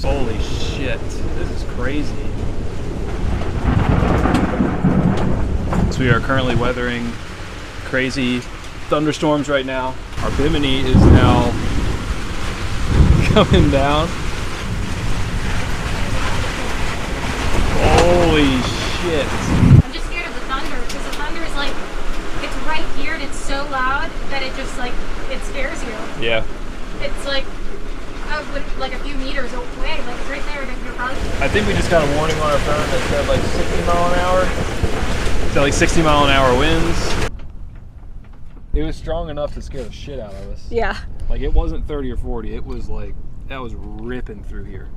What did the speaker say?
close. Holy shit, this is crazy. So we are currently weathering crazy thunderstorms right now. Our Bimini is now coming down. Holy shit. I'm just scared of the thunder because the thunder is like, it's right here and it's so loud that it just like, it scares you. Yeah. It's like, like a few meters away, like it's right there and you're probably... I think we just got a warning on our phone that said like 60 mile an hour. Is that like 60 mile an hour winds? It was strong enough to scare the shit out of us. Yeah. Like it wasn't 30 or 40, it was like, that was ripping through here.